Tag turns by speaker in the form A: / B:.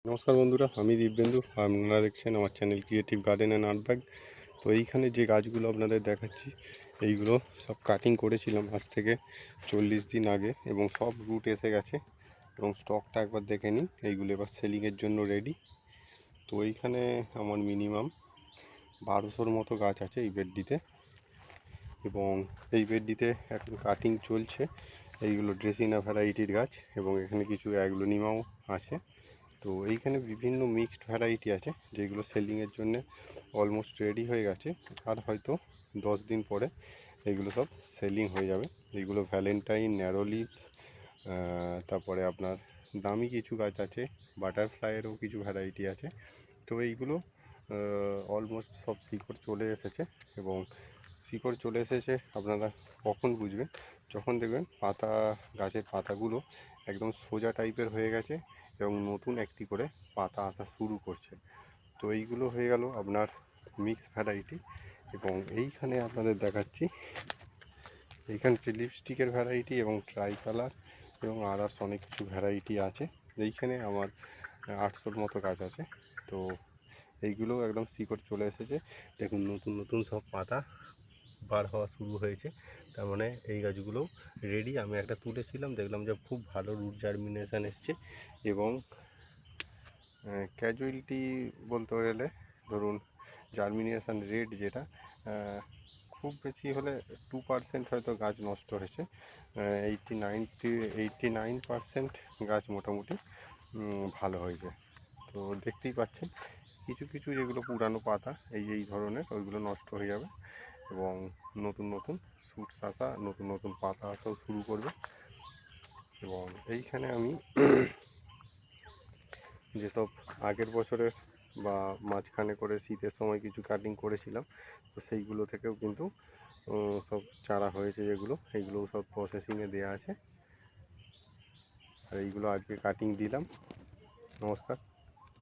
A: নমস্কার বন্ধুরা, আমি দীপবেন্দু। আপনারা দেখছেন আমার channel creative garden and art bag. তো এইখানে যে গাছগুলো আপনাদের দেখাচ্ছি, এইগুলো সব কাটিং করেছিলাম আজ থেকে 40 দিন আগে, এবং সব রুট এসে গেছে। এবং স্টকটা একবার দেখে নিন, এইগুলো এবার সেলিংয়ের জন্য রেডি। তো এইখানে আমার মিনিমাম 1200-র মতো গাছ আছে এই বেডটিতে, এবং এই বেডটিতে এখন কাটিং চলছে। এইগুলো ড্রেসিনা ভ্যারাইটির গাছ, এবং এখানে কিছু অ্যাগ্লোনিমাও আছে। তো এইখানে বিভিন্ন মিক্সড ভ্যারাইটি আছে যেগুলো সেলিংয়ের জন্য অলমোস্ট রেডি হয়ে গেছে। আর হয়তো 10 দিন পরে এগুলো সব সেলিং হয়ে যাবে। এইগুলো ভ্যালেন্টাইন, ন্যারো লিভস, তারপরে আপনার দামি কিছু গাছ আছে, বাটারফ্লাইয়েরও কিছু ভ্যারাইটি আছে। তো এইগুলো অলমোস্ট সব শিকড় চলে এসেছে। এবং শিকড় চলে এসেছে আপনারা কখন বুঝবেন? যখন দেখবেন পাতা, গাছের পাতাগুলো একদম সোজা টাইপের হয়ে গেছে এবং নতুন একটি করে পাতা আসা শুরু করছে। তো এইগুলো হয়ে গেল আপনার মিক্স ভ্যারাইটি। এবং এইখানে আপনাদের দেখাচ্ছি, এইখানে লিপস্টিকের ভ্যারাইটি এবং ট্রাই কালার এবং আদার্স অনেক কিছু ভ্যারাইটি আছে। এইখানে আমার 800-র মতো গাছ আছে। তো এইগুলো একদম শিকড় চলে এসেছে। দেখুন, নতুন নতুন সব পাতা বার হওয়া শুরু হয়েছে। তার মানে এই গাছগুলো রেডি। আমি একটা তুলেছিলাম, দেখলাম যে খুব ভালো রুট জার্মিনেশান এসছে। এবং ক্যাজুয়ালিটি বলতে গেলে, ধরুন জার্মিনেশান রেট যেটা, খুব বেশি হলে 2% হয়তো গাছ নষ্ট হয়েছে। 89% গাছ মোটামুটি ভালো হয়েছে। তো দেখতেই পাচ্ছেন কিছু কিছু যেগুলো পুরানো পাতা এই ধরনের, ওইগুলো নষ্ট হয়ে যাবে এবং নতুন নতুন শুটস আসা, নতুন নতুন পাতা আসাও শুরু করবে। এবং এইখানে আমি যেসব আগের বছরে বা মাঝখানে করে শীতের সময় কিছু কাটিং করেছিলাম, তো সেইগুলো থেকেও কিন্তু সব চারা হয়েছে যেগুলো, এইগুলোও সব প্রসেসিংয়ে দেওয়া আছে। আর এইগুলো আজকে কাটিং দিলাম। নমস্কার।